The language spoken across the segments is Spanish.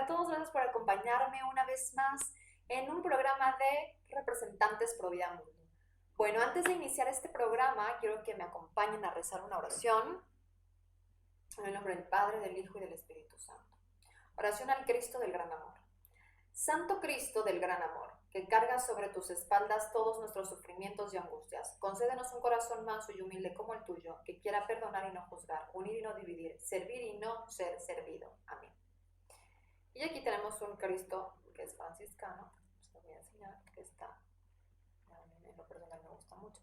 a todos, gracias por acompañarme una vez más en un programa de Representantes Pro Vida Mundo. Bueno, antes de iniciar este programa, quiero que me acompañen a rezar una oración en el nombre del Padre, del Hijo y del Espíritu Santo. Oración al Cristo del Gran Amor. Santo Cristo del Gran Amor, que cargas sobre tus espaldas todos nuestros sufrimientos y angustias, concédenos un corazón manso y humilde como el tuyo, que quiera perdonar y no juzgar, unir y no dividir, servir y no ser servido. Amén. Y aquí tenemos un Cristo que es franciscano, les voy a enseñar, que está, en lo personal me gusta mucho.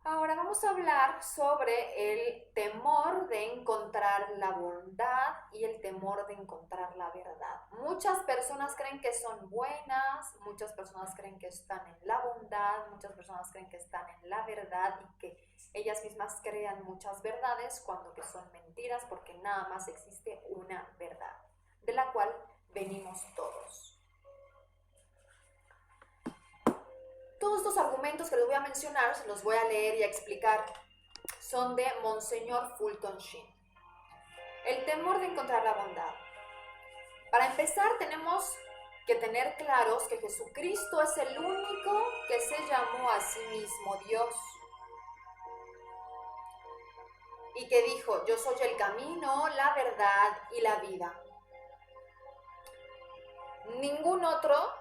Ahora vamos a hablar sobre el temor de encontrar la bondad y el temor de encontrar la verdad. Muchas personas creen que son buenas, muchas personas creen que están en la bondad, muchas personas creen que están en la verdad y que ellas mismas crean muchas verdades cuando que son mentiras, porque nada más existe una verdad, de la cual venimos todos. Todos estos argumentos que les voy a mencionar, se los voy a leer y a explicar, son de Monseñor Fulton Sheen. El temor de encontrar la bondad. Para empezar, tenemos que tener claros que Jesucristo es el único que se llamó a sí mismo Dios. Y que dijo, yo soy el camino, la verdad y la vida. Ningún otro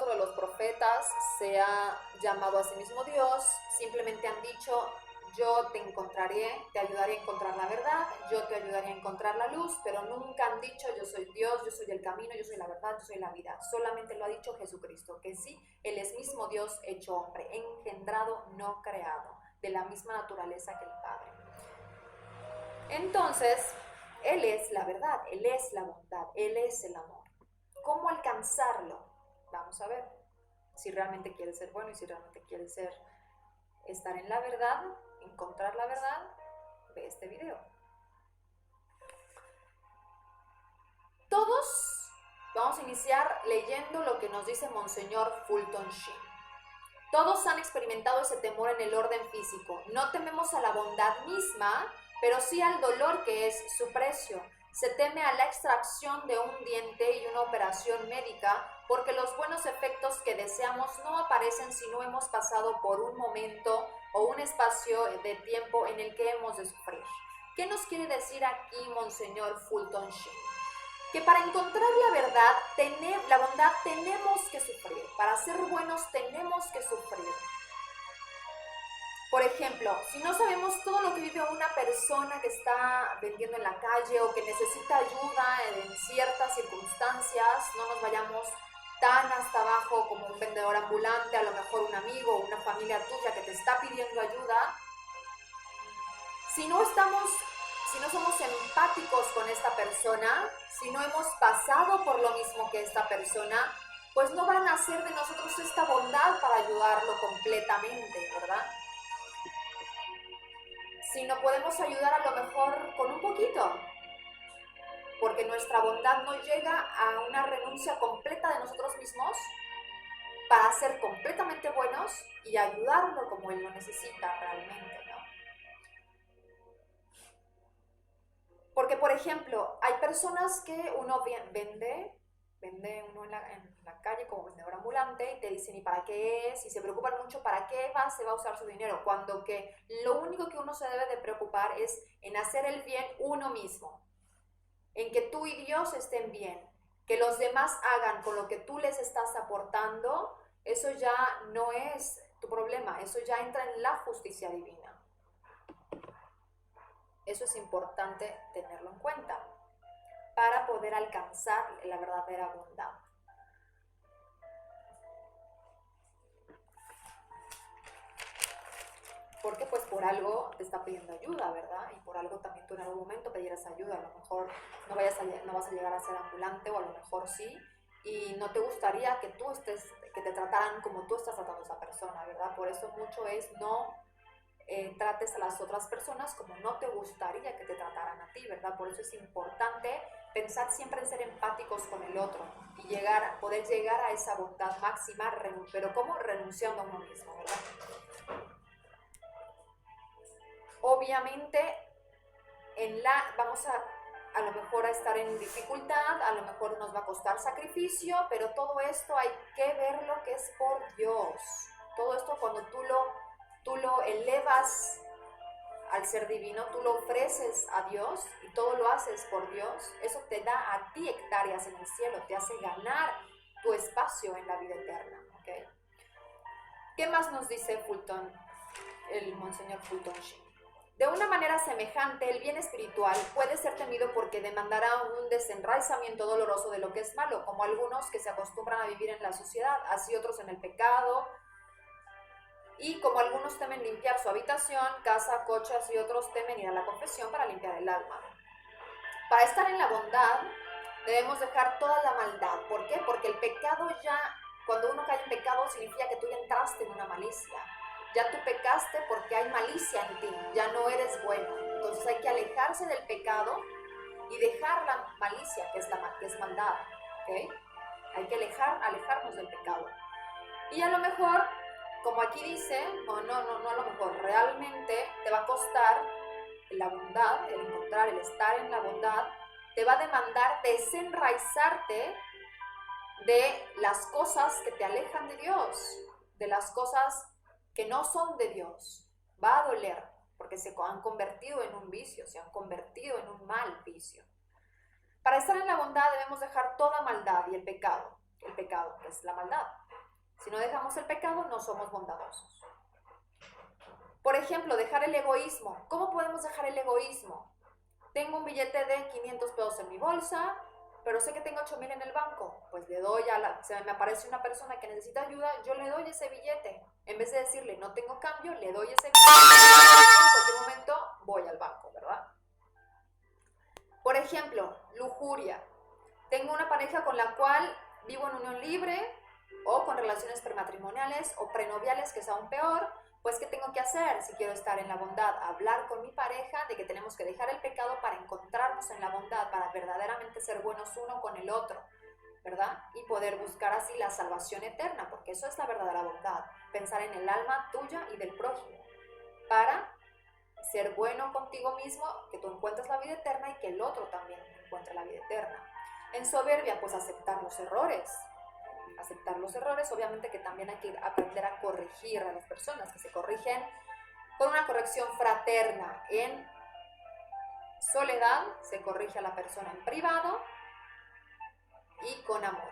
de los profetas se ha llamado a sí mismo Dios, simplemente han dicho, yo te encontraré, te ayudaré a encontrar la verdad, yo te ayudaré a encontrar la luz, pero nunca han dicho, yo soy Dios, yo soy el camino, yo soy la verdad, yo soy la vida. Solamente lo ha dicho Jesucristo, que sí, Él es mismo Dios hecho hombre, engendrado, no creado, de la misma naturaleza que el Padre. Entonces, Él es la verdad, Él es la bondad, Él es el amor. ¿Cómo alcanzarlo? Vamos a ver si realmente quieres ser bueno y si realmente quieres estar en la verdad, encontrar la verdad, ve este video. Todos vamos a iniciar leyendo lo que nos dice Monseñor Fulton Sheen. Todos han experimentado ese temor en el orden físico. No tememos a la bondad misma, pero sí al dolor que es su precio. Se teme a la extracción de un diente y una operación médica porque los buenos efectos que deseamos no aparecen si no hemos pasado por un momento o un espacio de tiempo en el que hemos de sufrir. ¿Qué nos quiere decir aquí Monseñor Fulton Sheen? Que para encontrar la verdad, la bondad, tenemos que sufrir. Para ser buenos tenemos que sufrir. Por ejemplo, si no sabemos todo lo que vive una persona que está vendiendo en la calle o que necesita ayuda en ciertas circunstancias, no nos vayamos tan hasta abajo como un vendedor ambulante, a lo mejor un amigo o una familia tuya que te está pidiendo ayuda. Si no somos empáticos con esta persona, si no hemos pasado por lo mismo que esta persona, pues no van a hacer de nosotros esta bondad para ayudarlo completamente, ¿verdad? Si no podemos ayudar a lo mejor con un poquito, porque nuestra bondad no llega a una renuncia completa de nosotros mismos para ser completamente buenos y ayudarlo como él lo necesita realmente, ¿no? Porque, por ejemplo, hay personas que uno vende uno en la calle como vendedor ambulante y te dicen, ¿y para qué es? Y se preocupan mucho para qué se va a usar su dinero, cuando que lo único que uno se debe de preocupar es en hacer el bien uno mismo, en que tú y Dios estén bien, que los demás hagan con lo que tú les estás aportando, eso ya no es tu problema, eso ya entra en la justicia divina. Eso es importante tenerlo en cuenta para poder alcanzar la verdadera bondad. Porque pues por algo te está pidiendo ayuda, ¿verdad? Y por algo también tú en algún momento pedirás ayuda. A lo mejor no vas a llegar a ser ambulante, o a lo mejor sí, y no te gustaría que te trataran como tú estás tratando a esa persona, ¿verdad? Por eso mucho es no trates a las otras personas como no te gustaría que te trataran a ti, ¿verdad? Por eso es importante pensar siempre en ser empáticos con el otro y poder llegar a esa bondad máxima, pero ¿cómo? Renunciando a uno mismo, ¿verdad? Obviamente, vamos a a lo mejor a estar en dificultad, a lo mejor nos va a costar sacrificio, pero todo esto hay que ver lo que es por Dios. Todo esto cuando tú lo elevas al ser divino, tú lo ofreces a Dios y todo lo haces por Dios, eso te da a ti hectáreas en el cielo, te hace ganar tu espacio en la vida eterna. ¿Okay? ¿Qué más nos dice Fulton, el Monseñor Fulton Sheen? De una manera semejante, el bien espiritual puede ser temido porque demandará un desenraizamiento doloroso de lo que es malo, como algunos que se acostumbran a vivir en la sociedad, así otros en el pecado, y como algunos temen limpiar su habitación, casa, coche, así otros temen ir a la confesión para limpiar el alma. Para estar en la bondad, debemos dejar toda la maldad. ¿Por qué? Porque el pecado ya, cuando uno cae en pecado, significa que tú ya entraste en una malicia. Ya tú pecaste porque hay malicia en ti, ya no eres bueno. Entonces hay que alejarse del pecado y dejar la malicia, que es maldad. ¿Okay? Hay que alejarnos del pecado. Y a lo mejor, como aquí dice, no a lo mejor, realmente te va a costar la bondad, el encontrar, el estar en la bondad, te va a demandar desenraizarte de las cosas que te alejan de Dios, de las cosas que no son de Dios. Va a doler, porque se han convertido en un vicio, se han convertido en un mal vicio. Para estar en la bondad debemos dejar toda maldad y el pecado que es la maldad. Si no dejamos el pecado, no somos bondadosos. Por ejemplo, dejar el egoísmo. ¿Cómo podemos dejar el egoísmo? Tengo un billete de 500 pesos en mi bolsa, pero sé que tengo 8,000 en el banco. Pues le doy se me aparece una persona que necesita ayuda, yo le doy ese billete. En vez de decirle, no tengo cambio, le doy ese billete. En cualquier momento voy al banco, ¿verdad? Por ejemplo, lujuria. Tengo una pareja con la cual vivo en unión libre, o con relaciones prematrimoniales o prenoviales, que es aún peor. Pues, ¿qué tengo que hacer si quiero estar en la bondad? Hablar con mi pareja de que tenemos que dejar el pecado para encontrarnos en la bondad, para verdaderamente ser buenos uno con el otro, ¿verdad? Y poder buscar así la salvación eterna, porque eso es la verdadera bondad, pensar en el alma tuya y del prójimo, para ser bueno contigo mismo, que tú encuentres la vida eterna y que el otro también encuentre la vida eterna. En soberbia, pues aceptar los errores, obviamente que también hay que aprender a corregir a las personas, que se corrigen con una corrección fraterna. En soledad se corrige a la persona en privado y con amor.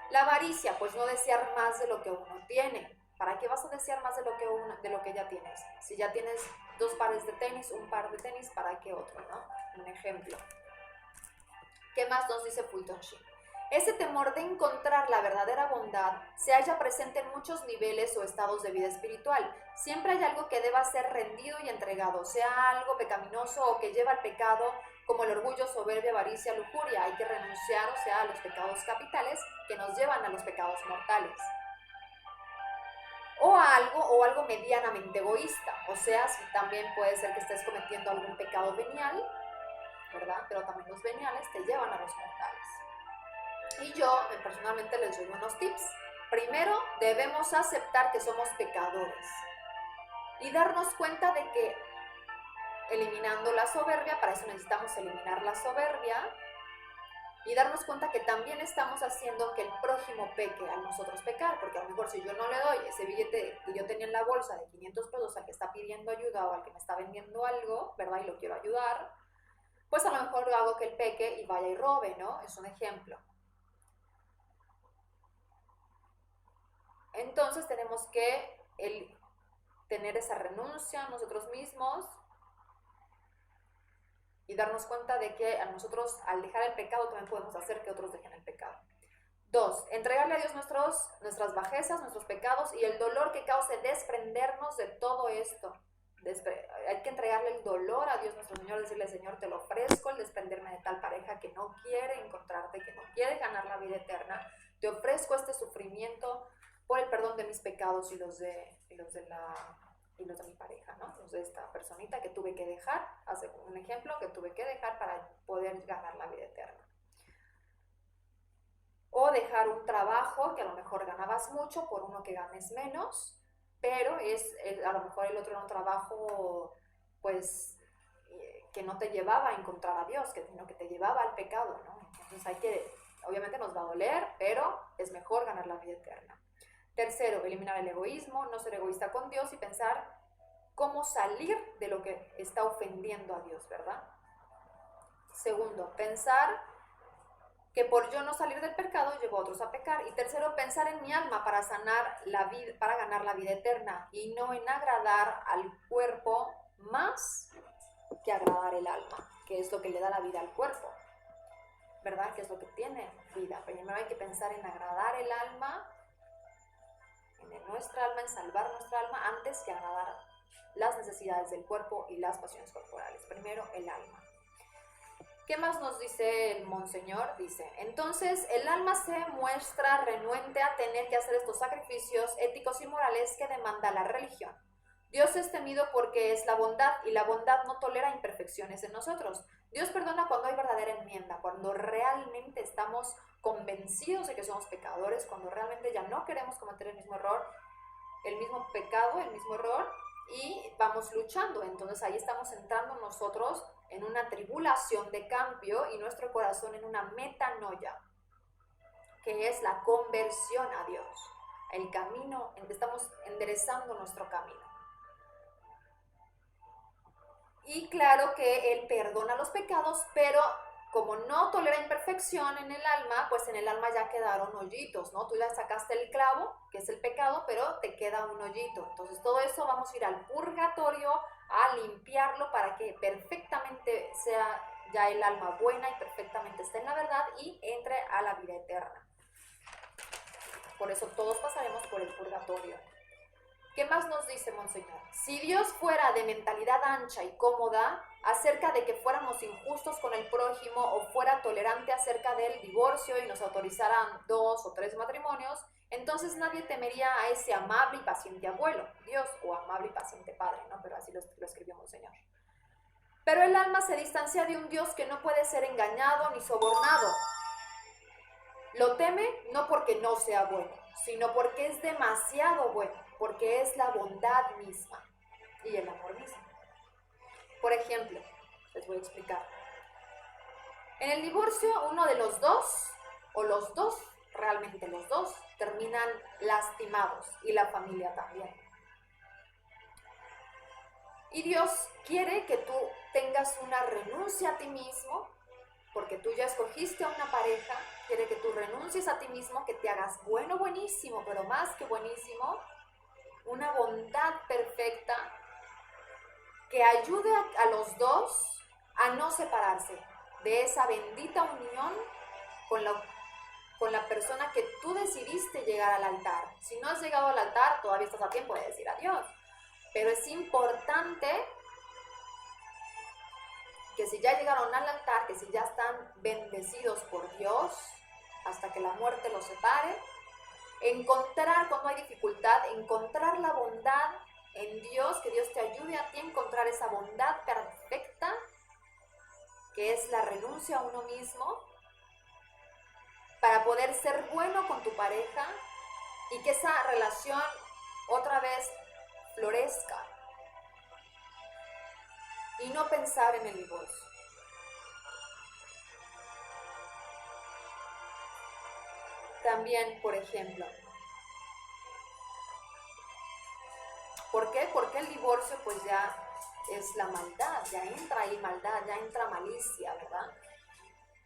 La avaricia, pues no desear más de lo que uno tiene. ¿Para qué vas a desear más de lo que ya tienes? Si ya tienes 2 pares de tenis, un par de tenis, ¿para qué otro, no? Un ejemplo. ¿Qué más nos dice Fulton Sheen? Ese temor de encontrar la verdadera bondad se halla presente en muchos niveles o estados de vida espiritual. Siempre hay algo que deba ser rendido y entregado, sea algo pecaminoso o que lleva al pecado, como el orgullo, soberbia, avaricia, lujuria. Hay que renunciar, o sea, a los pecados capitales que nos llevan a los pecados mortales. O algo medianamente egoísta, o sea, si también puede ser que estés cometiendo algún pecado venial, ¿verdad? Pero también los veniales te llevan a los mortales. Y yo personalmente les doy unos tips. Primero, debemos aceptar que somos pecadores y darnos cuenta de que eliminando la soberbia, para eso necesitamos eliminar la soberbia, y darnos cuenta que también estamos haciendo que el prójimo peque al nosotros pecar, porque a lo mejor si yo no le doy ese billete que yo tenía en la bolsa de 500 pesos al que está pidiendo ayuda o al que me está vendiendo algo, ¿verdad? Y lo quiero ayudar, pues a lo mejor lo hago que él peque y vaya y robe, ¿no? Es un ejemplo. Entonces tenemos que tener esa renuncia a nosotros mismos y darnos cuenta de que a nosotros, al dejar el pecado, también podemos hacer que otros dejen el pecado. 2, entregarle a Dios nuestras bajezas, nuestros pecados y el dolor que cause desprendernos de todo esto. Hay que entregarle el dolor a Dios nuestro Señor, decirle, Señor, te lo ofrezco, el desprenderme de tal pareja que no quiere encontrarte, que no quiere ganar la vida eterna. Te ofrezco este sufrimiento por el perdón de mis pecados y los de mi pareja, ¿no? Los de esta personita que tuve que dejar, hace un ejemplo, que tuve que dejar para poder ganar la vida eterna. O dejar un trabajo que a lo mejor ganabas mucho por uno que ganes menos, pero a lo mejor el otro era un trabajo, pues, que no te llevaba a encontrar a Dios, sino que te llevaba al pecado, ¿no? Entonces obviamente nos va a doler, pero es mejor ganar la vida eterna. Tercero, eliminar el egoísmo, no ser egoísta con Dios y pensar cómo salir de lo que está ofendiendo a Dios, ¿verdad? Segundo, pensar que por yo no salir del pecado llevo a otros a pecar. Y tercero, pensar en mi alma para sanar la vida, para ganar la vida eterna y no en agradar al cuerpo más que agradar el alma, que es lo que le da la vida al cuerpo, ¿verdad? Que es lo que tiene vida. Primero hay que pensar en agradar el alma, en nuestra alma, en salvar nuestra alma antes que agradar las necesidades del cuerpo y las pasiones corporales. Primero el alma. ¿Qué más nos dice el monseñor? Dice, entonces el alma se muestra renuente a tener que hacer estos sacrificios éticos y morales que demanda la religión. Dios es temido porque es la bondad y la bondad no tolera imperfecciones en nosotros. Dios perdona cuando hay verdadera enmienda, cuando realmente estamos convencidos de que somos pecadores, cuando realmente ya no queremos cometer el mismo error, el mismo pecado, el mismo error, y vamos luchando. Entonces ahí estamos entrando nosotros en una tribulación de cambio y nuestro corazón en una metanoia, que es la conversión a Dios. El camino, estamos enderezando nuestro camino. Y claro que Él perdona los pecados, pero como no tolera imperfección en el alma, pues en el alma ya quedaron hoyitos, ¿no? Tú ya sacaste el clavo, que es el pecado, pero te queda un hoyito. Entonces todo eso vamos a ir al purgatorio a limpiarlo para que perfectamente sea ya el alma buena y perfectamente esté en la verdad y entre a la vida eterna. Por eso todos pasaremos por el purgatorio. ¿Qué más nos dice Monseñor? Si Dios fuera de mentalidad ancha y cómoda acerca de que fuéramos injustos con el prójimo o fuera tolerante acerca del divorcio y nos autorizaran 2 o 3 matrimonios, entonces nadie temería a ese amable y paciente abuelo, Dios, o amable y paciente padre, ¿no? Pero así lo escribió Monseñor. Pero el alma se distancia de un Dios que no puede ser engañado ni sobornado. Lo teme no porque no sea bueno, sino porque es demasiado bueno, porque es la bondad misma y el amor mismo. Por ejemplo, les voy a explicar. En el divorcio, uno de los dos, o los dos, realmente los dos, terminan lastimados y la familia también. Y Dios quiere que tú tengas una renuncia a ti mismo, porque tú ya escogiste a una pareja, quiere que tú renuncies a ti mismo, que te hagas bueno, buenísimo, pero más que buenísimo, una bondad perfecta que ayude a los dos a no separarse de esa bendita unión con la persona que tú decidiste llegar al altar. Si no has llegado al altar, todavía estás a tiempo de decir adiós. Pero es importante que si ya llegaron al altar, que si ya están bendecidos por Dios, hasta que la muerte los separe, encontrar cuando hay dificultad, encontrar la bondad en Dios, que Dios te ayude a ti a encontrar esa bondad perfecta, que es la renuncia a uno mismo, para poder ser bueno con tu pareja y que esa relación otra vez florezca. Y no pensar en el divorcio. También, por ejemplo, ¿por qué? Porque el divorcio pues ya es la maldad, ya entra ahí maldad, ya entra malicia, ¿verdad?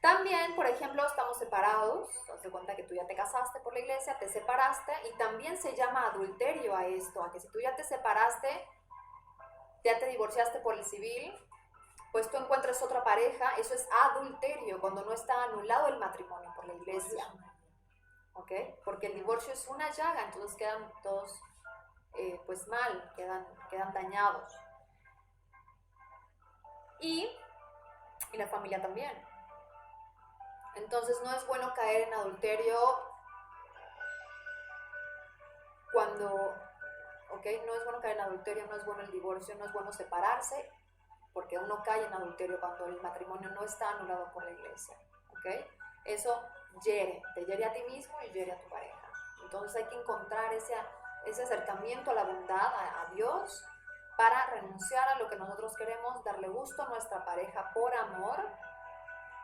También, por ejemplo, estamos separados, haz de cuenta que tú ya te casaste por la iglesia, te separaste y también se llama adulterio a esto, a que si tú ya te separaste, ya te divorciaste por el civil, pues tú encuentras otra pareja, eso es adulterio, cuando no está anulado el matrimonio por la iglesia, ¿ok? Porque el divorcio es una llaga, entonces quedan todos pues mal, quedan dañados. Y la familia también. Entonces no es bueno caer en adulterio cuando, ¿ok? No es bueno caer en adulterio, no es bueno el divorcio, no es bueno separarse, porque uno cae en adulterio cuando el matrimonio no está anulado por la iglesia, ¿ok? Eso te hiere a ti mismo y hiere a tu pareja. Entonces hay que encontrar ese acercamiento a la bondad, a Dios, para renunciar a lo que nosotros queremos, darle gusto a nuestra pareja por amor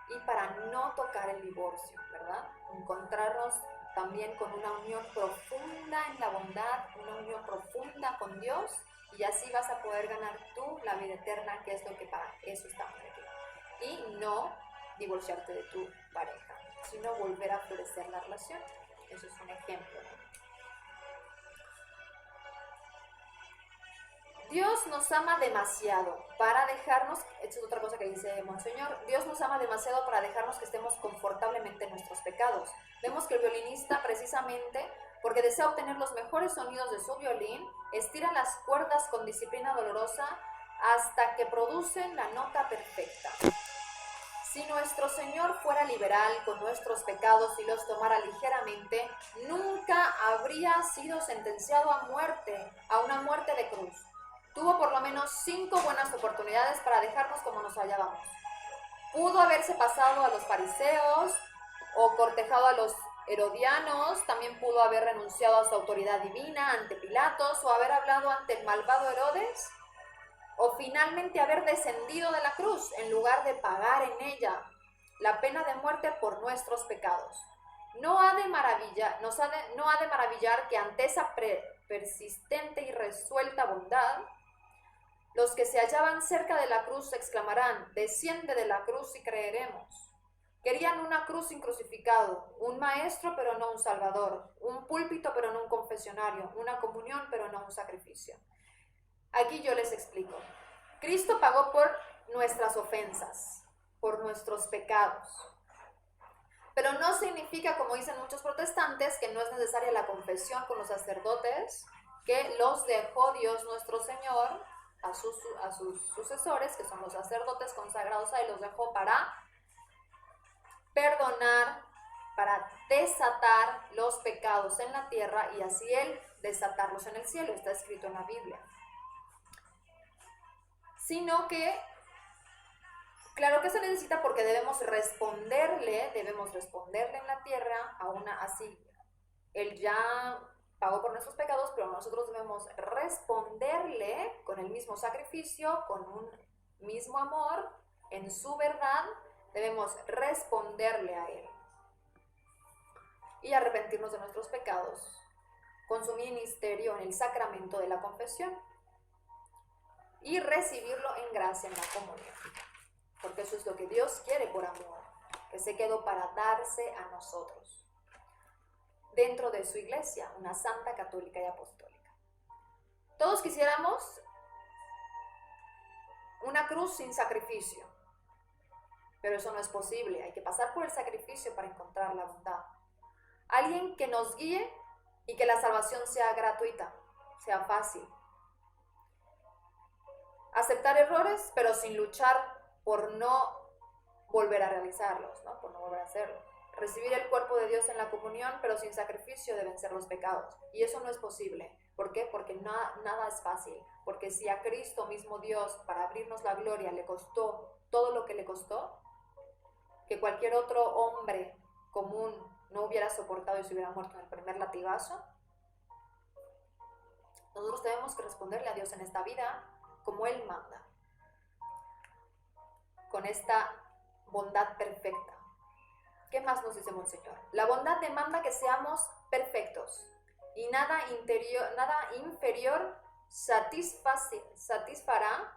y para no tocar el divorcio, ¿verdad? Encontrarnos también con una unión profunda en la bondad, una unión profunda con Dios, y así vas a poder ganar tú la vida eterna, que es lo que para eso estamos aquí. Y no divorciarte de tu pareja, sino volver a florecer la relación. Eso es un ejemplo, ¿no? Dios nos ama demasiado para dejarnos, esta es otra cosa que dice Monseñor, Dios nos ama demasiado para dejarnos que estemos confortablemente en nuestros pecados. Vemos que el violinista, precisamente porque desea obtener los mejores sonidos de su violín, estira las cuerdas con disciplina dolorosa hasta que producen la nota perfecta. Si nuestro Señor fuera liberal con nuestros pecados y los tomara ligeramente, nunca habría sido sentenciado a muerte, a una muerte de cruz. Tuvo por lo menos 5 buenas oportunidades para dejarnos como nos hallábamos. Pudo haberse pasado a los fariseos o cortejado a los herodianos, también pudo haber renunciado a su autoridad divina ante Pilatos o haber hablado ante el malvado Herodes, o finalmente haber descendido de la cruz en lugar de pagar en ella la pena de muerte por nuestros pecados. No ha de maravillar que ante esa persistente y resuelta bondad, los que se hallaban cerca de la cruz exclamarán: desciende de la cruz y creeremos. Querían una cruz sin crucificado, un maestro pero no un salvador, un púlpito pero no un confesionario, una comunión pero no un sacrificio. Aquí yo les explico. Cristo pagó por nuestras ofensas, por nuestros pecados. Pero no significa, como dicen muchos protestantes, que no es necesaria la confesión con los sacerdotes, que los dejó Dios nuestro Señor a sus sucesores, que son los sacerdotes consagrados ahí, los dejó para perdonar, para desatar los pecados en la tierra y así Él desatarlos en el cielo. Está escrito en la Biblia. Sino que, claro que se necesita porque debemos responderle en la tierra, así, Él ya pagó por nuestros pecados, pero nosotros debemos responderle con el mismo sacrificio, con un mismo amor, en su verdad, debemos responderle a Él y arrepentirnos de nuestros pecados con su ministerio en el sacramento de la confesión y recibirlo en gracia en la comunión, porque eso es lo que Dios quiere por amor, que se quedó para darse a nosotros dentro de su iglesia, una santa, católica y apostólica. Todos quisiéramos una cruz sin sacrificio, pero eso no es posible. Hay que pasar por el sacrificio para encontrar la bondad. Alguien que nos guíe y que la salvación sea gratuita, sea fácil. Aceptar errores, pero sin luchar por no volver a realizarlos, ¿no? Por no volver a hacerlo. Recibir el cuerpo de Dios en la comunión, pero sin sacrificio de vencer los pecados. Y eso no es posible. ¿Por qué? Porque nada es fácil. Porque si a Cristo mismo Dios, para abrirnos la gloria, le costó todo lo que le costó, que cualquier otro hombre común no hubiera soportado y se hubiera muerto en el primer latigazo, nosotros tenemos que responderle a Dios en esta vida como Él manda, con esta bondad perfecta. ¿Qué más nos dice Monseñor? La bondad demanda que seamos perfectos y nada inferior satisfará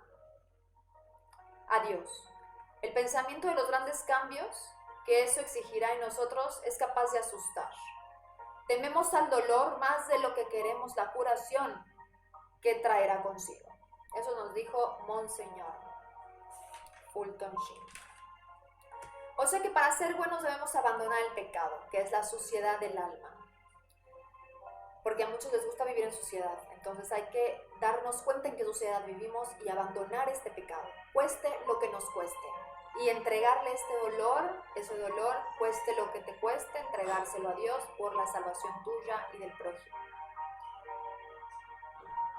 a Dios. El pensamiento de los grandes cambios que eso exigirá en nosotros es capaz de asustar. Tememos al dolor más de lo que queremos la curación que traerá consigo. Eso nos dijo Monseñor Fulton Sheen. O sea que para ser buenos debemos abandonar el pecado, que es la suciedad del alma. Porque a muchos les gusta vivir en suciedad. Entonces hay que darnos cuenta en qué suciedad vivimos y abandonar este pecado, cueste lo que nos cueste. Y entregarle ese dolor, cueste lo que te cueste, entregárselo a Dios por la salvación tuya y del prójimo.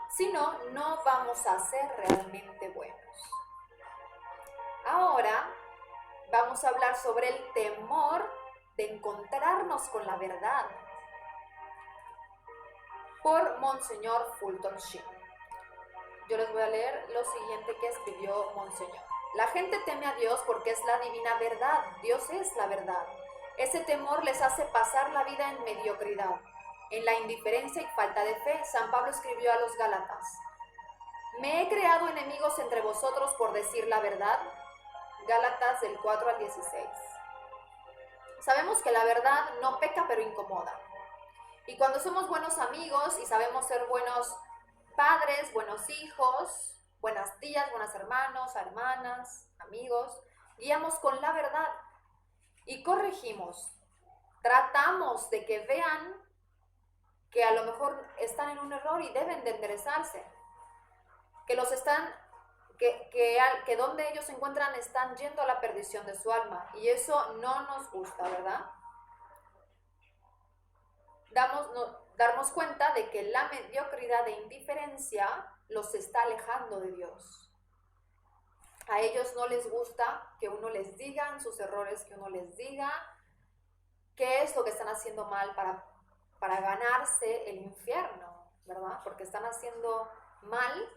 Si no, no vamos a ser realmente buenos. Ahora vamos a hablar sobre el temor de encontrarnos con la verdad por Monseñor Fulton Sheen. yo les voy a leer lo siguiente que escribió Monseñor. La gente teme a Dios porque es la divina verdad. Dios es la verdad. Ese temor les hace pasar la vida en mediocridad, en la indiferencia y falta de fe. San Pablo escribió a los Gálatas: ¿me he creado enemigos entre vosotros por decir la verdad? Gálatas del 4 al 16. Sabemos que la verdad no peca pero incomoda. Y cuando somos buenos amigos y sabemos ser buenos padres, buenos hijos, buenas tías, buenas hermanos, hermanas, amigos, guiamos con la verdad y corregimos. Tratamos de que vean que a lo mejor están en un error y deben de enderezarse, que los están, que donde ellos se encuentran están yendo a la perdición de su alma, y eso no nos gusta, ¿verdad? Darnos cuenta de que la mediocridad e indiferencia los está alejando de Dios. A ellos no les gusta que uno les diga sus errores, que uno les diga qué es lo que están haciendo mal para ganarse el infierno, ¿verdad? Porque están haciendo mal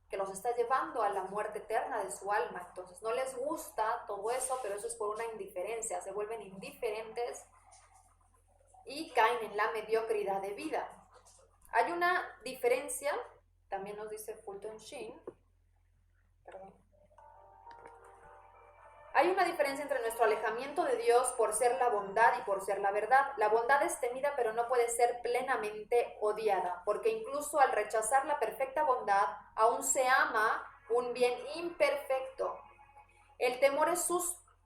que los está llevando a la muerte eterna de su alma. Entonces no les gusta todo eso, pero eso es por una indiferencia. Se vuelven indiferentes y caen en la mediocridad de vida. Hay una diferencia, también nos dice Fulton Sheen, hay una diferencia entre nuestro alejamiento de Dios por ser la bondad y por ser la verdad. La bondad es temida, pero no puede ser plenamente odiada, porque incluso al rechazar la perfecta bondad, aún se ama un bien imperfecto. El temor es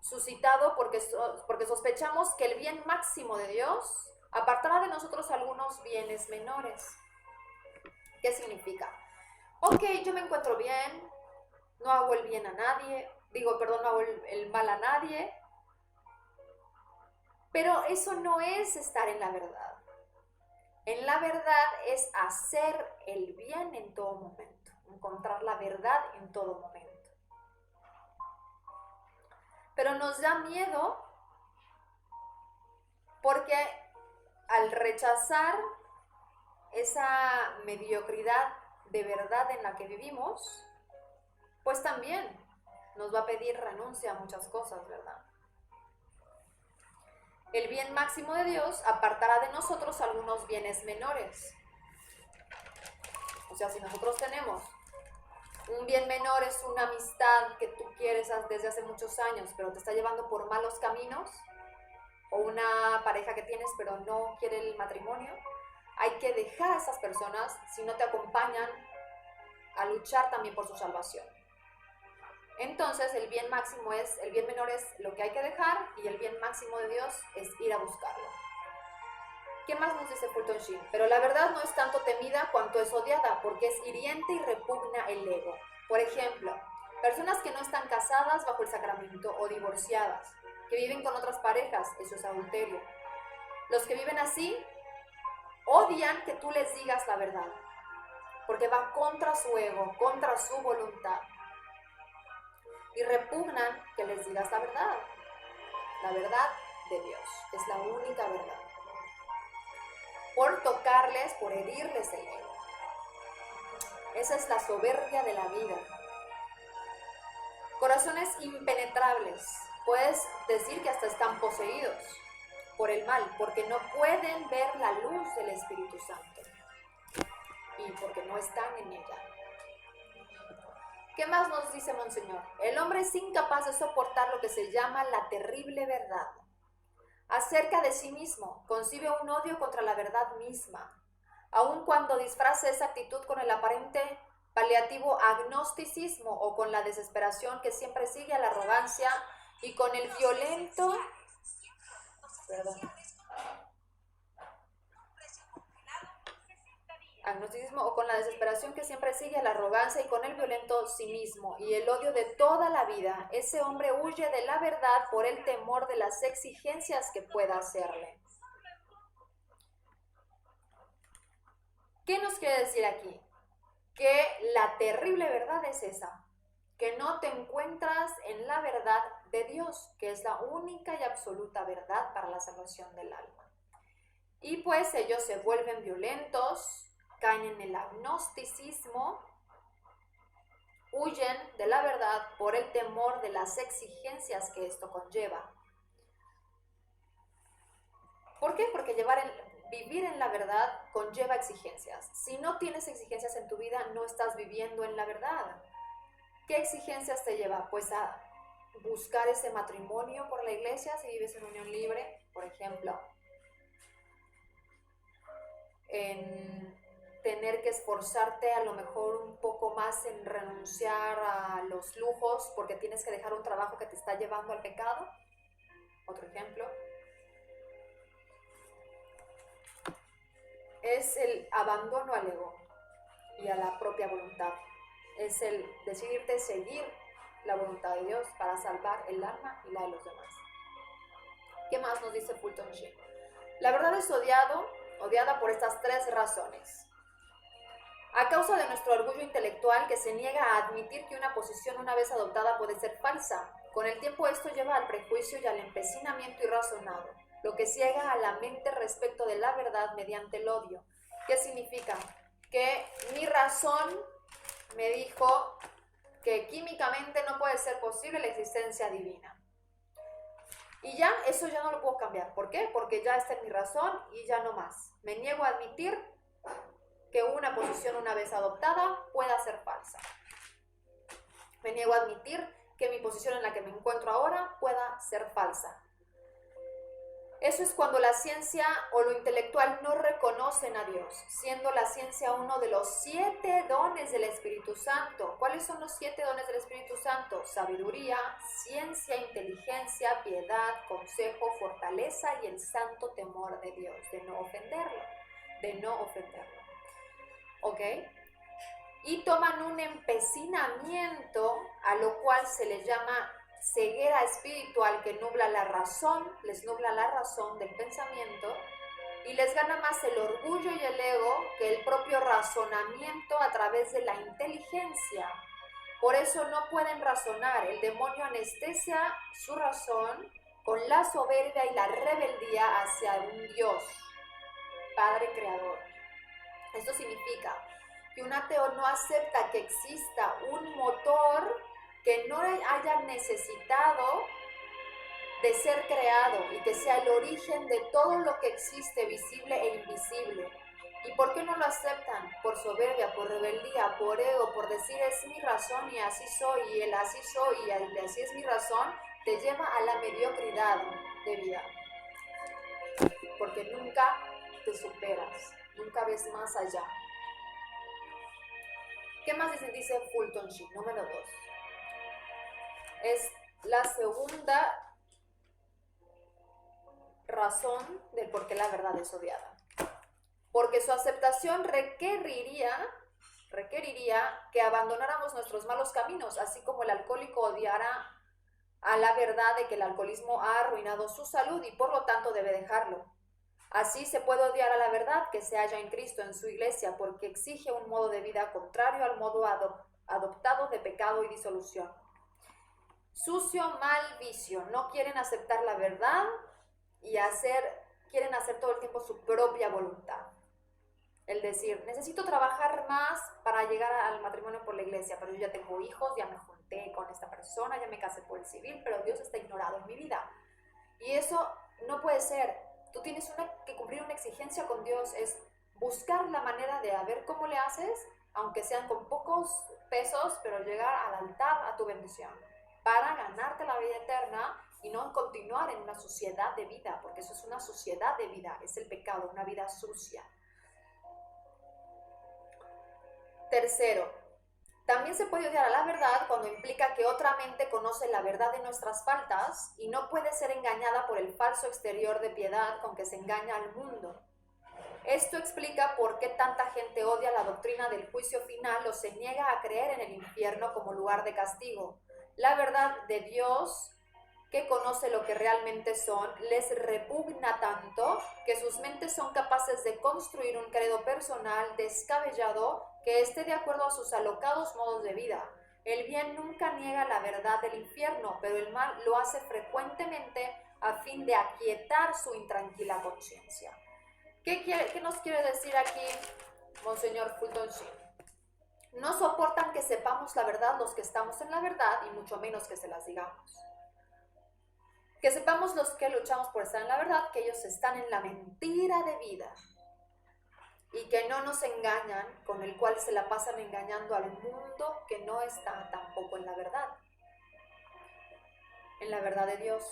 suscitado porque sospechamos que el bien máximo de Dios apartará de nosotros algunos bienes menores. ¿Qué significa? Ok, yo me encuentro bien, no hago el bien a nadie, no hago el mal a nadie, pero eso no es estar en la verdad. En la verdad es hacer el bien en todo momento, encontrar la verdad en todo momento. Pero nos da miedo porque al rechazar esa mediocridad de verdad en la que vivimos, pues también nos va a pedir renuncia a muchas cosas, ¿verdad? El bien máximo de Dios apartará de nosotros algunos bienes menores. O sea, si nosotros tenemos un bien menor, es una amistad que tú quieres desde hace muchos años, pero te está llevando por malos caminos, o una pareja que tienes pero no quiere el matrimonio, hay que dejar a esas personas si no te acompañan a luchar también por su salvación. Entonces el bien menor es lo que hay que dejar, y el bien máximo de Dios es ir a buscarlo. ¿Qué más nos dice Fulton Sheen? Pero la verdad no es tanto temida cuanto es odiada, porque es hiriente y repugna el ego. Por ejemplo, personas que no están casadas bajo el sacramento o divorciadas, que viven con otras parejas, eso es adulterio. Los que viven así odian que tú les digas la verdad, porque va contra su ego, contra su voluntad. Y repugnan que les digas la verdad de Dios, es la única verdad. Por tocarles, por herirles el ego. Esa es la soberbia de la vida. Corazones impenetrables, puedes decir que hasta están poseídos por el mal, porque no pueden ver la luz del Espíritu Santo y porque no están en ella. ¿Qué más nos dice Monseñor? El hombre es incapaz de soportar lo que se llama la terrible verdad. Acerca de sí mismo, concibe un odio contra la verdad misma, aun cuando disfraza esa actitud con el aparente paliativo agnosticismo o con la desesperación que siempre sigue a la arrogancia y con el violento... agnosticismo o con la desesperación que siempre sigue a la arrogancia y con el violento cinismo y el odio de toda la vida, ese hombre huye de la verdad por el temor de las exigencias que pueda hacerle. ¿Qué nos quiere decir aquí? Que la terrible verdad es esa, que no te encuentras en la verdad de Dios, que es la única y absoluta verdad para la salvación del alma. Y pues ellos se vuelven violentos, caen en el agnosticismo huyen de la verdad por el temor de las exigencias que esto conlleva. ¿Por qué? Porque vivir en la verdad conlleva exigencias. Si no tienes exigencias en tu vida, no estás viviendo en la verdad. ¿Qué exigencias te lleva? Pues a buscar ese matrimonio por la iglesia, si vives en unión libre, por ejemplo. En tener que esforzarte a lo mejor un poco más en renunciar a los lujos porque tienes que dejar un trabajo que te está llevando al pecado. Otro ejemplo. Es el abandono al ego y a la propia voluntad. Es el decidirte seguir la voluntad de Dios para salvar el alma y la de los demás. ¿Qué más nos dice Fulton Sheen? La verdad es odiada por estas 3 razones. A causa de nuestro orgullo intelectual que se niega a admitir que una posición una vez adoptada puede ser falsa. Con el tiempo esto lleva al prejuicio y al empecinamiento irrazonado, lo que ciega a la mente respecto de la verdad mediante el odio. ¿Qué significa? Que mi razón me dijo que químicamente no puede ser posible la existencia divina. Y ya, eso ya no lo puedo cambiar. ¿Por qué? Porque ya está en mi razón y ya no más. Me niego a admitir que una posición una vez adoptada pueda ser falsa. Me niego a admitir que mi posición en la que me encuentro ahora pueda ser falsa. Eso es cuando la ciencia o lo intelectual no reconocen a Dios, siendo la ciencia uno de los 7 dones del Espíritu Santo. ¿Cuáles son los 7 dones del Espíritu Santo? Sabiduría, ciencia, inteligencia, piedad, consejo, fortaleza y el santo temor de Dios, de no ofenderlo. ¿Ok? Y toman un empecinamiento a lo cual se le llama ceguera espiritual que nubla la razón, les nubla la razón del pensamiento y les gana más el orgullo y el ego que el propio razonamiento a través de la inteligencia. Por eso no pueden razonar. El demonio anestesia su razón con la soberbia y la rebeldía hacia un Dios, Padre Creador. Esto significa que un ateo no acepta que exista un motor que no haya necesitado de ser creado y que sea el origen de todo lo que existe, visible e invisible. ¿Y por qué no lo aceptan? Por soberbia, por rebeldía, por ego, por decir es mi razón y así soy, y el así soy y el así es mi razón, te lleva a la mediocridad de vida. Porque nunca te superas, nunca ves más allá. ¿Qué más dice Fulton Sheen? Número 2. Es la segunda razón del por qué la verdad es odiada. Porque su aceptación requeriría que abandonáramos nuestros malos caminos, así como el alcohólico odiara a la verdad de que el alcoholismo ha arruinado su salud y por lo tanto debe dejarlo. Así se puede odiar a la verdad que se halla en Cristo, en su iglesia, porque exige un modo de vida contrario al modo adoptado de pecado y disolución. Sucio, mal, vicio. No quieren aceptar la verdad y quieren hacer todo el tiempo su propia voluntad. El decir, necesito trabajar más para llegar al matrimonio por la iglesia, pero yo ya tengo hijos, ya me junté con esta persona, ya me casé por el civil, pero Dios está ignorado en mi vida. Y eso no puede ser. Tú tienes que cumplir una exigencia con Dios, es buscar la manera de a ver cómo le haces, aunque sean con pocos pesos, pero llegar al altar a tu bendición, para ganarte la vida eterna y no continuar en una suciedad de vida, porque eso es una suciedad de vida, es el pecado, una vida sucia. Tercero, también se puede odiar a la verdad cuando implica que otra mente conoce la verdad de nuestras faltas y no puede ser engañada por el falso exterior de piedad con que se engaña al mundo. Esto explica por qué tanta gente odia la doctrina del juicio final o se niega a creer en el infierno como lugar de castigo. La verdad de Dios, que conoce lo que realmente son, les repugna tanto que sus mentes son capaces de construir un credo personal descabellado que esté de acuerdo a sus alocados modos de vida. El bien nunca niega la verdad del infierno, pero el mal lo hace frecuentemente a fin de aquietar su intranquila conciencia. ¿Qué nos quiere decir aquí Monseñor Fulton Sheen? No soportan que sepamos la verdad los que estamos en la verdad y mucho menos que se las digamos. Que sepamos los que luchamos por estar en la verdad, que ellos están en la mentira de vida y que no nos engañan, con el cual se la pasan engañando al mundo que no está tampoco en la verdad de Dios,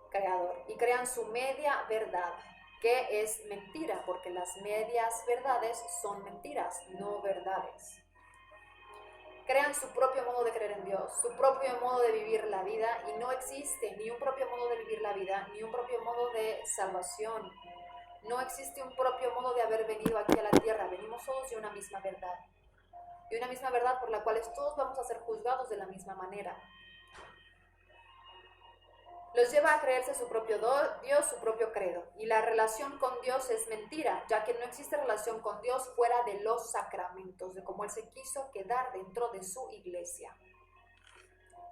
Creador, y crean su media verdad, que es mentira, porque las medias verdades son mentiras, no verdades. Crean su propio modo de creer en Dios, su propio modo de vivir la vida, y no existe ni un propio modo de vivir la vida, ni un propio modo de salvación. No existe un propio modo de haber venido aquí a la tierra. Venimos todos de una misma verdad. Y una misma verdad por la cual todos vamos a ser juzgados de la misma manera. Los lleva a creerse su propio Dios, su propio credo. Y la relación con Dios es mentira, ya que no existe relación con Dios fuera de los sacramentos, de cómo Él se quiso quedar dentro de su iglesia.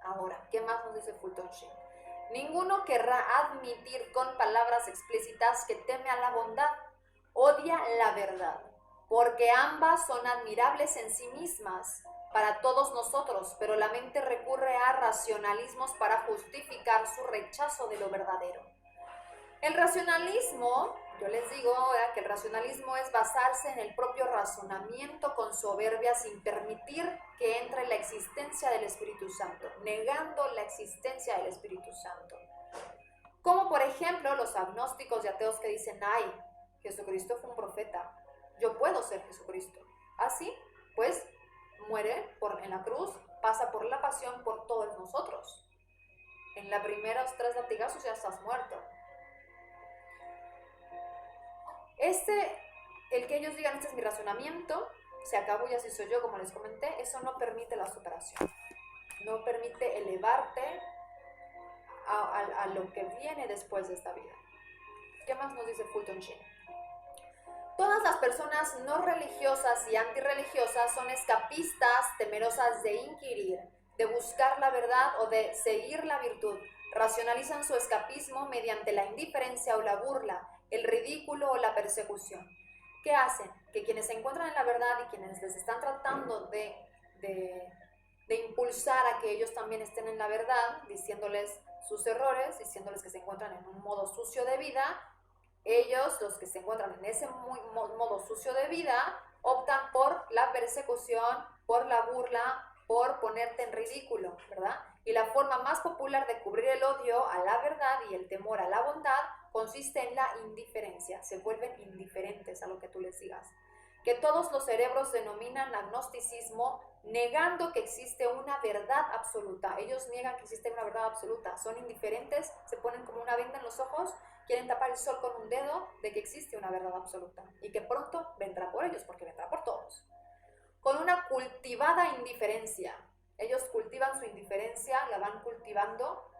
Ahora, ¿qué más nos dice Fulton Sheen? Ninguno querrá admitir con palabras explícitas que teme a la bondad, odia la verdad, porque ambas son admirables en sí mismas para todos nosotros, pero la mente recurre a racionalismos para justificar su rechazo de lo verdadero. El racionalismo, yo les digo ahora que el racionalismo es basarse en el propio razonamiento con soberbia sin permitir que entre la existencia del Espíritu Santo, negando la existencia del Espíritu Santo. Como por ejemplo los agnósticos y ateos que dicen, ay, Jesucristo fue un profeta, yo puedo ser Jesucristo. Así, pues, muere en la cruz, pasa por la pasión por todos nosotros. En los primeros 3 latigazos ya estás muerto. El que ellos digan, este es mi razonamiento, se acabó y así soy yo, como les comenté, eso no permite la superación. No permite elevarte a lo que viene después de esta vida. ¿Qué más nos dice Fulton Sheen? Todas las personas no religiosas y antirreligiosas son escapistas, temerosas de inquirir, de buscar la verdad o de seguir la virtud. Racionalizan su escapismo mediante la indiferencia o la burla, el ridículo o la persecución. ¿Qué hacen? Que quienes se encuentran en la verdad y quienes les están tratando de impulsar a que ellos también estén en la verdad, diciéndoles sus errores, diciéndoles que se encuentran en un modo sucio de vida, ellos, los que se encuentran en ese modo sucio de vida, optan por la persecución, por la burla, por ponerte en ridículo, ¿verdad? Y la forma más popular de cubrir el odio a la verdad y el temor a la bondad consiste en la indiferencia. Se vuelven indiferentes a lo que tú les digas. Que todos los cerebros denominan agnosticismo, negando que existe una verdad absoluta. Ellos niegan que existe una verdad absoluta. Son indiferentes, se ponen como una venda en los ojos, quieren tapar el sol con un dedo de que existe una verdad absoluta y que pronto vendrá por ellos, porque vendrá por todos. Con una cultivada indiferencia. Ellos cultivan su indiferencia, la van cultivando,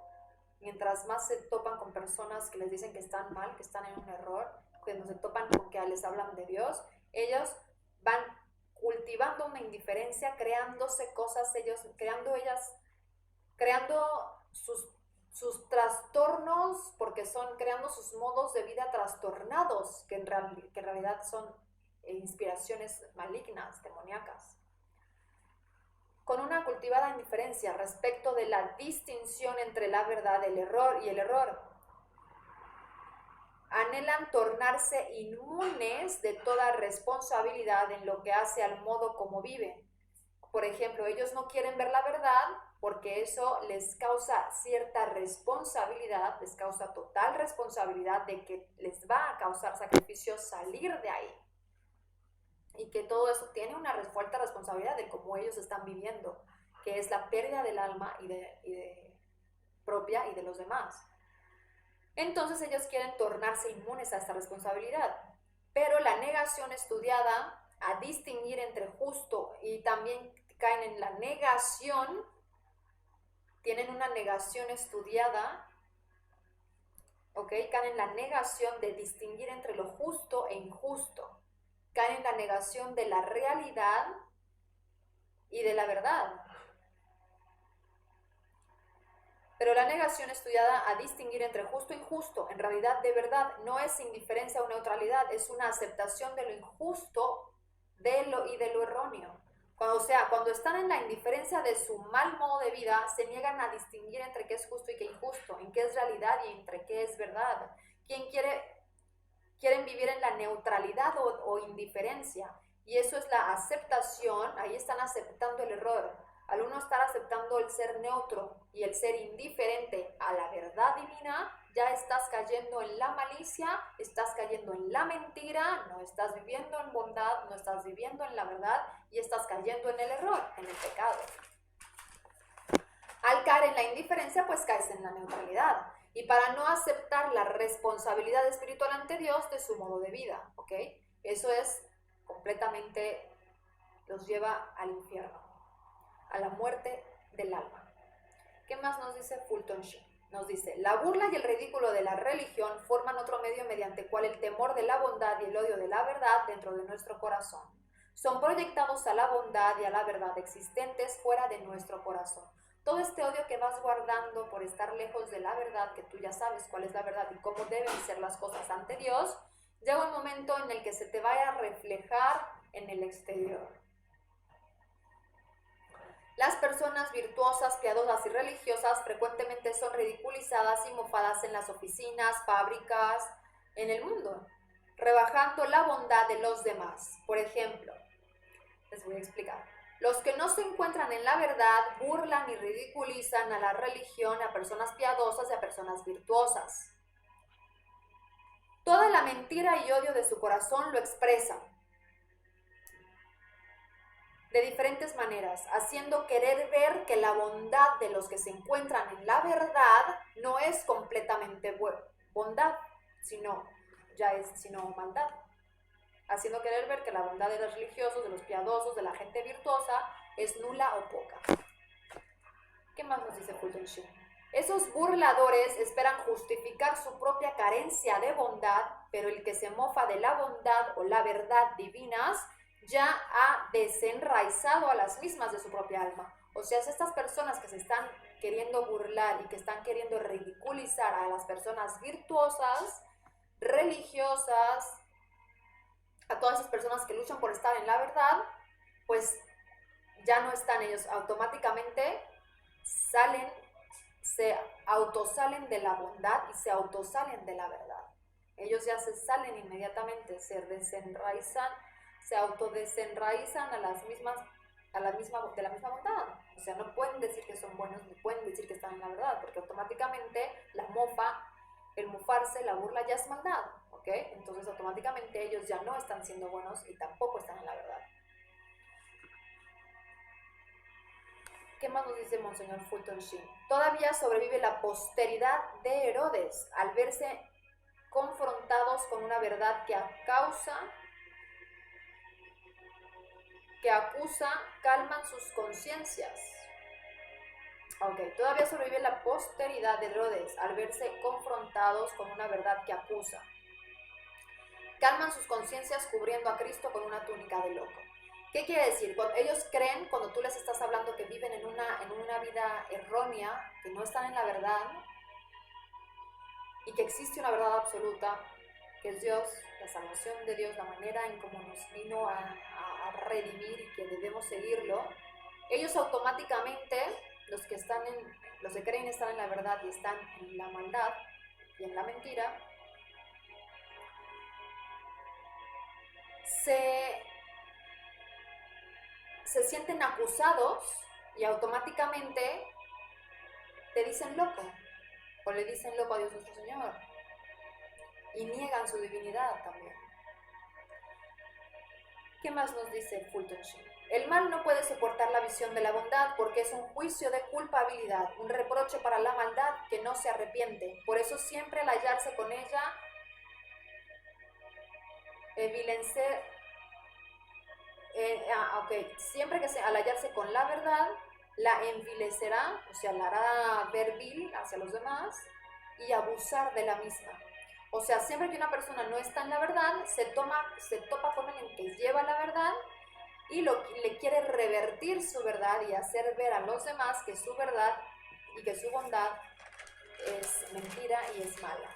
mientras más se topan con personas que les dicen que están mal, que están en un error, cuando se topan con que les hablan de Dios, ellos van cultivando una indiferencia, creándose cosas, ellos, creando sus trastornos, porque son creando sus modos de vida trastornados, que en realidad son inspiraciones malignas, demoníacas. Con una cultivada indiferencia respecto de la distinción entre la verdad, el error y el error. Anhelan tornarse inmunes de toda responsabilidad en lo que hace al modo como viven. Por ejemplo, ellos no quieren ver la verdad porque eso les causa cierta responsabilidad, les causa total responsabilidad de que les va a causar sacrificio salir de ahí. Y que todo eso tiene una fuerte responsabilidad de cómo ellos están viviendo, que es la pérdida del alma y de propia y de los demás. Entonces ellos quieren tornarse inmunes a esta responsabilidad, pero la negación estudiada a distinguir entre justo y también caen en la negación, tienen una negación estudiada, ¿ok? Caen en la negación de distinguir entre lo justo e injusto, caen en la negación de la realidad y de la verdad. Pero la negación estudiada a distinguir entre justo e injusto, en realidad de verdad, no es indiferencia o neutralidad, es una aceptación de lo injusto de lo erróneo. Cuando están en la indiferencia de su mal modo de vida, se niegan a distinguir entre qué es justo y qué injusto, en qué es realidad y entre qué es verdad. Quieren vivir en la neutralidad o indiferencia, y eso es la aceptación. Ahí están aceptando el error. Al uno estar aceptando el ser neutro y el ser indiferente a la verdad divina, ya estás cayendo en la malicia, estás cayendo en la mentira, no estás viviendo en bondad, no estás viviendo en la verdad y estás cayendo en el error, en el pecado. Al caer en la indiferencia, pues caes en la neutralidad. Y para no aceptar la responsabilidad espiritual ante Dios de su modo de vida, ¿ok? Eso es completamente, los lleva al infierno, a la muerte del alma. ¿Qué más nos dice Fulton Sheen? Nos dice, la burla y el ridículo de la religión forman otro medio mediante el cual el temor de la bondad y el odio de la verdad dentro de nuestro corazón son proyectados a la bondad y a la verdad existentes fuera de nuestro corazón. Todo este odio que vas guardando por estar lejos de la verdad, que tú ya sabes cuál es la verdad y cómo deben ser las cosas ante Dios, llega un momento en el que se te vaya a reflejar en el exterior. Las personas virtuosas, piadosas y religiosas frecuentemente son ridiculizadas y mofadas en las oficinas, fábricas, en el mundo, rebajando la bondad de los demás. Por ejemplo, les voy a explicar. Los que no se encuentran en la verdad burlan y ridiculizan a la religión, a personas piadosas y a personas virtuosas. Toda la mentira y odio de su corazón lo expresan de diferentes maneras, haciendo querer ver que la bondad de los que se encuentran en la verdad no es completamente bondad, sino maldad. Haciendo querer ver que la bondad de los religiosos, de los piadosos, de la gente virtuosa, es nula o poca. ¿Qué más nos dice Fulton Sheen? Esos burladores esperan justificar su propia carencia de bondad, pero el que se mofa de la bondad o la verdad divinas ya ha desenraizado a las mismas de su propia alma. O sea, estas personas que se están queriendo burlar y que están queriendo ridiculizar a las personas virtuosas, religiosas, a todas esas personas que luchan por estar en la verdad, pues ya no están, ellos automáticamente se autosalen de la bondad y se autosalen de la verdad. Ellos ya se salen inmediatamente, se autodesenraizan de la misma bondad. O sea, no pueden decir que son buenos, ni pueden decir que están en la verdad, porque automáticamente la mofa, el mofarse, la burla ya es maldad, ¿ok? Entonces automáticamente ellos ya no están siendo buenos y tampoco están en la verdad. ¿Qué más nos dice Monseñor Fulton Sheen? Todavía sobrevive la posteridad de Herodes al verse confrontados con una verdad que acusa, calman sus conciencias. Ok, todavía sobrevive la posteridad de Herodes al verse confrontados con una verdad que acusa. Calman sus conciencias cubriendo a Cristo con una túnica de loco. ¿Qué quiere decir? Cuando ellos creen, cuando tú les estás hablando que viven en una vida errónea, que no están en la verdad, y que existe una verdad absoluta, que es Dios, la salvación de Dios, la manera en cómo nos vino a redimir y que debemos seguirlo, ellos automáticamente, los que creen estar en la verdad y están en la maldad y en la mentira, se sienten acusados y automáticamente te dicen loco, o le dicen loco a Dios nuestro Señor, y niegan su divinidad también. ¿Qué más nos dice Fulton Sheen? El mal no puede soportar la visión de la bondad porque es un juicio de culpabilidad, un reproche para la maldad que no se arrepiente. Por eso siempre al hallarse con ella, siempre que al hallarse con la verdad, la envilecerá, o sea, la hará ver vil hacia los demás y abusar de la misma. O sea, siempre que una persona no está en la verdad, se topa con alguien que lleva la verdad y le quiere revertir su verdad y hacer ver a los demás que su verdad y que su bondad es mentira y es mala.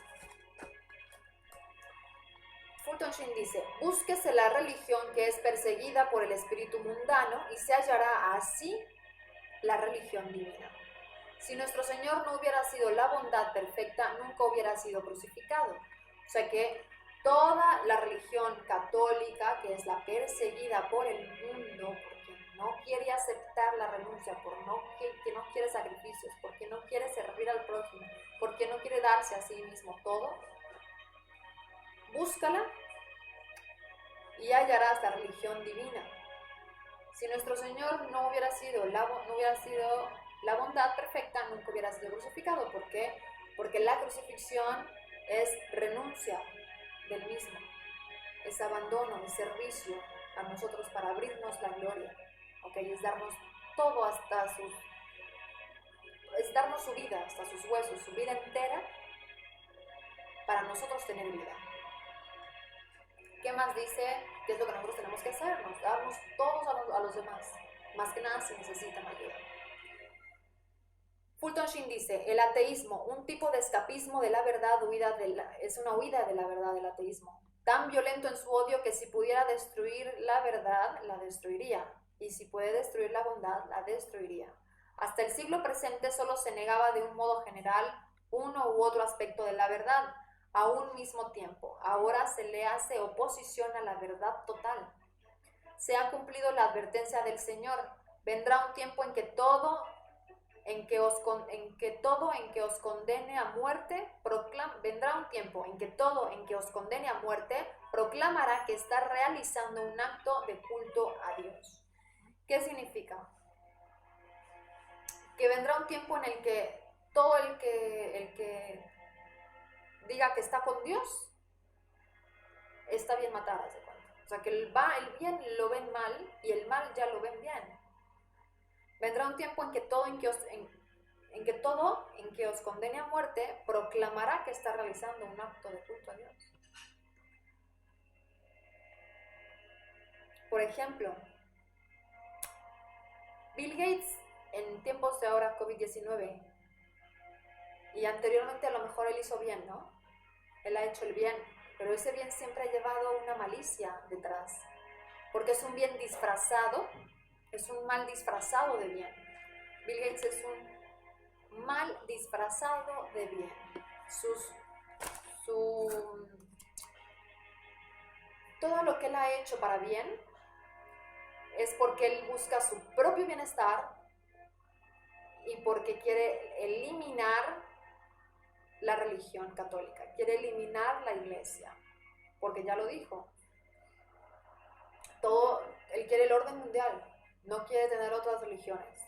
Fulton Sheen dice, búsquese la religión que es perseguida por el espíritu mundano y se hallará así la religión divina. Si nuestro Señor no hubiera sido la bondad perfecta, nunca hubiera sido crucificado. O sea que toda la religión católica, que es la perseguida por el mundo, porque no quiere aceptar la renuncia, que no quiere sacrificios, porque no quiere servir al prójimo, porque no quiere darse a sí mismo todo, búscala y hallarás la religión divina. Si nuestro Señor no hubiera sido la bondad perfecta, nunca hubiera sido crucificado. ¿Por qué? Porque la crucifixión es renuncia del mismo, es abandono, es servicio a nosotros para abrirnos la gloria, ¿okay? Es darnos todo es darnos su vida hasta sus huesos, su vida entera, para nosotros tener vida. ¿Qué más dice? ¿Qué es lo que nosotros tenemos que hacer? Darnos todos a los demás, más que nada si necesitan ayuda. Fulton Sheen dice, el ateísmo, un tipo de escapismo de la verdad, es una huida de la verdad del ateísmo. Tan violento en su odio que si pudiera destruir la verdad, la destruiría. Y si puede destruir la bondad, la destruiría. Hasta el siglo presente solo se negaba de un modo general uno u otro aspecto de la verdad a un mismo tiempo. Ahora se le hace oposición a la verdad total. Se ha cumplido la advertencia del Señor. Vendrá un tiempo en que todo en que os condene a muerte, proclamará que está realizando un acto de culto a Dios. ¿Qué significa? Que vendrá un tiempo en el que todo el que diga que está con Dios, está bien matar, ¿se cuenta? O sea, que el bien lo ven mal y el mal ya lo ven bien. Vendrá un tiempo en que todo en que os condene a muerte proclamará que está realizando un acto de culto a Dios. Por ejemplo, Bill Gates en tiempos de ahora COVID-19 y anteriormente a lo mejor él hizo bien, ¿no? Él ha hecho el bien, pero ese bien siempre ha llevado una malicia detrás, porque es un bien disfrazado, es un mal disfrazado de bien. Bill Gates es un mal disfrazado de bien. Todo lo que él ha hecho para bien es porque él busca su propio bienestar y porque quiere eliminar la religión católica, quiere eliminar la iglesia, porque ya lo dijo. Él quiere el orden mundial, no quiere tener otras religiones,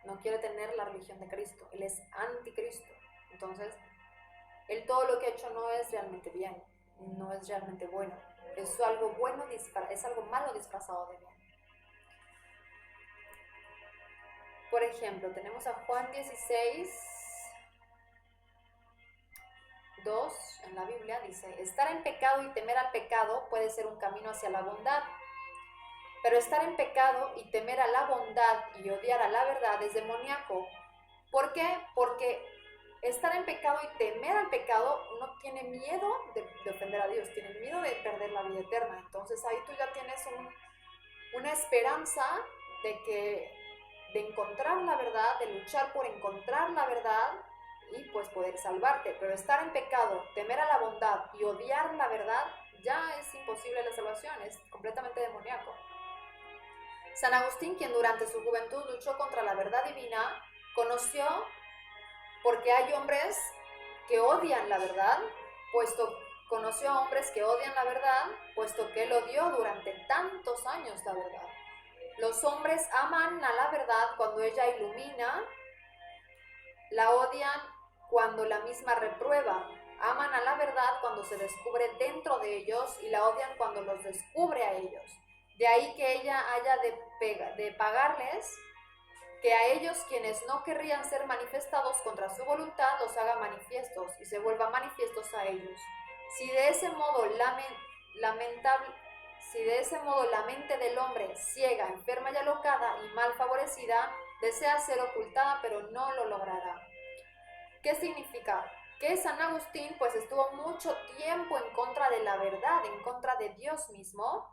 no quiere tener la religión de Cristo, él es anticristo. Entonces, él todo lo que ha hecho no es realmente bien, no es realmente bueno, es algo bueno, es algo malo disfrazado de bien. Por ejemplo, tenemos a Juan 16, 2 en la Biblia, dice, estar en pecado y temer al pecado puede ser un camino hacia la bondad, pero estar en pecado y temer a la bondad y odiar a la verdad es demoníaco. ¿Por qué? Porque estar en pecado y temer al pecado no tiene miedo de ofender a Dios, tiene miedo de perder la vida eterna. Entonces ahí tú ya tienes una esperanza de encontrar la verdad, de luchar por encontrar la verdad y pues poder salvarte. Pero estar en pecado, temer a la bondad y odiar la verdad, ya es imposible la salvación, es completamente demoníaco. San Agustín, quien durante su juventud luchó contra la verdad divina, conoció porque hay hombres que odian la verdad, conoció a hombres que odian la verdad, puesto que él odió durante tantos años la verdad. Los hombres aman a la verdad cuando ella ilumina, la odian cuando la misma reprueba, aman a la verdad cuando se descubre dentro de ellos y la odian cuando los descubre a ellos. De ahí que ella haya de pagarles, que a ellos quienes no querrían ser manifestados contra su voluntad los haga manifiestos y se vuelvan manifiestos a ellos. Si de ese modo la mente del hombre, ciega, enferma y alocada y mal favorecida, desea ser ocultada pero no lo logrará. ¿Qué significa? que San Agustín pues estuvo mucho tiempo en contra de la verdad, en contra de Dios mismo.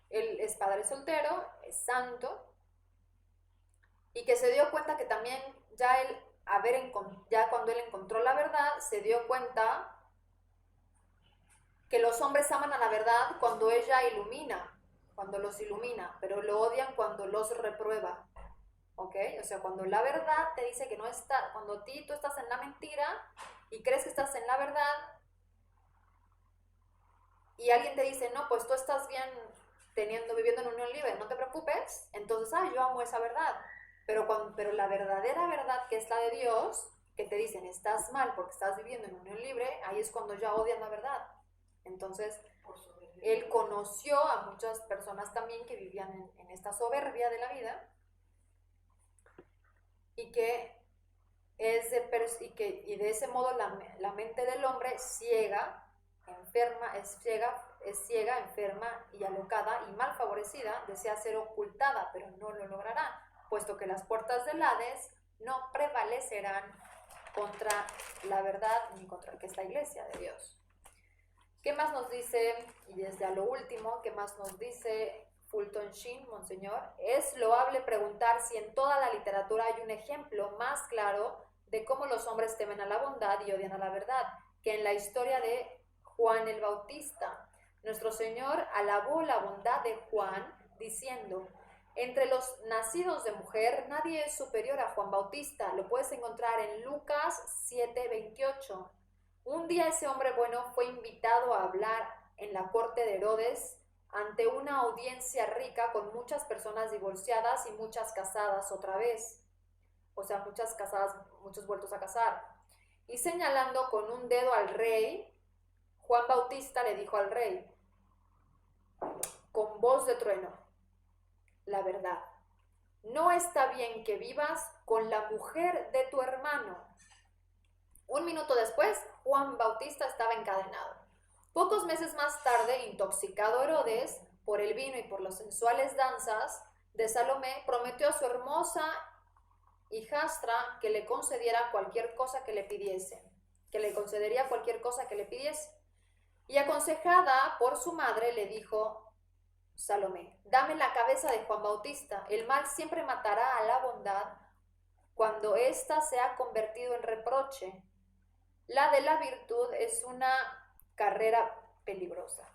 Él es padre soltero, es santo, y que se dio cuenta que también ya cuando él encontró la verdad, se dio cuenta que los hombres aman a la verdad cuando ella ilumina, cuando los ilumina, pero lo odian cuando los reprueba. ¿Ok? O sea, cuando la verdad te dice que no está, cuando tú estás en la mentira y crees que estás en la verdad y alguien te dice, no, pues tú estás bien viviendo en unión libre, no te preocupes, entonces, yo amo esa verdad. Pero la verdadera verdad, que es la de Dios, que te dicen, estás mal porque estás viviendo en unión libre, ahí es cuando ya odian la verdad. Entonces, él conoció a muchas personas también que vivían en esta soberbia de la vida y que y de ese modo la mente del hombre es ciega, enferma y alocada y mal favorecida, desea ser ocultada, pero no lo logrará, puesto que las puertas del Hades no prevalecerán contra la verdad ni contra el que es la iglesia de Dios. ¿Qué más nos dice? Y desde a lo último, ¿qué más nos dice Fulton Sheen, Monseñor? Es loable preguntar si en toda la literatura hay un ejemplo más claro de cómo los hombres temen a la bondad y odian a la verdad que en la historia de Juan el Bautista. Nuestro Señor alabó la bondad de Juan diciendo: entre los nacidos de mujer nadie es superior a Juan Bautista. Lo puedes encontrar en Lucas 7:28. Un día ese hombre bueno fue invitado a hablar en la corte de Herodes ante una audiencia rica con muchas personas divorciadas y muchas casadas otra vez. O sea, muchas casadas, muchos vueltos a casar. Y señalando con un dedo al rey, Juan Bautista le dijo al rey, con voz de trueno, la verdad, no está bien que vivas con la mujer de tu hermano. Un minuto después, Juan Bautista estaba encadenado. Pocos meses más tarde, intoxicado Herodes por el vino y por las sensuales danzas de Salomé, prometió a su hermosa hijastra que le concediera cualquier cosa que le pidiese, que le concedería cualquier cosa que le pidiese. Y aconsejada por su madre, le dijo Salomé: dame la cabeza de Juan Bautista. El mal siempre matará a la bondad cuando ésta se ha convertido en reproche. La de la virtud es una carrera peligrosa.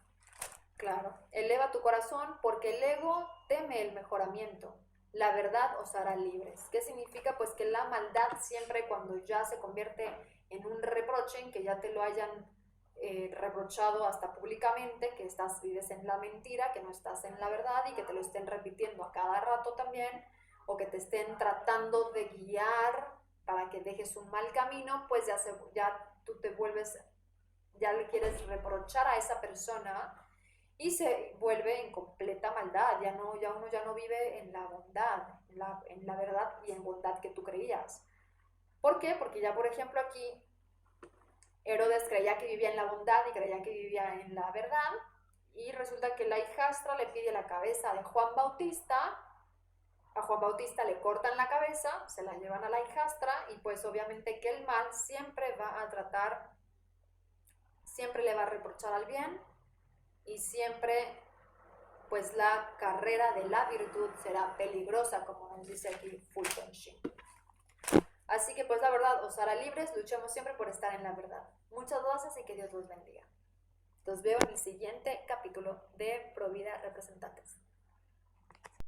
Claro, eleva tu corazón porque el ego teme el mejoramiento. La verdad os hará libres. ¿Qué significa? Pues que la maldad siempre, cuando ya se convierte en un reproche, en que ya te lo hayan reprochado hasta públicamente, que vives en la mentira, que no estás en la verdad y que te lo estén repitiendo a cada rato también, o que te estén tratando de guiar para que dejes un mal camino, pues ya tú te vuelves, ya le quieres reprochar a esa persona y se vuelve en completa maldad. Uno ya no vive en la bondad, en la verdad y en bondad que tú creías. ¿Por qué? Porque ya, por ejemplo, aquí Herodes creía que vivía en la bondad y creía que vivía en la verdad, y resulta que la hijastra le pide la cabeza de Juan Bautista. A Juan Bautista le cortan la cabeza, se la llevan a la hijastra, y pues obviamente que el mal siempre le va a reprochar al bien, y siempre pues la carrera de la virtud será peligrosa, como nos dice aquí Fulton Sheen. Así que pues la verdad os hará libres, luchemos siempre por estar en la verdad. Muchas gracias y que Dios los bendiga. Los veo en el siguiente capítulo de Provida Representantes.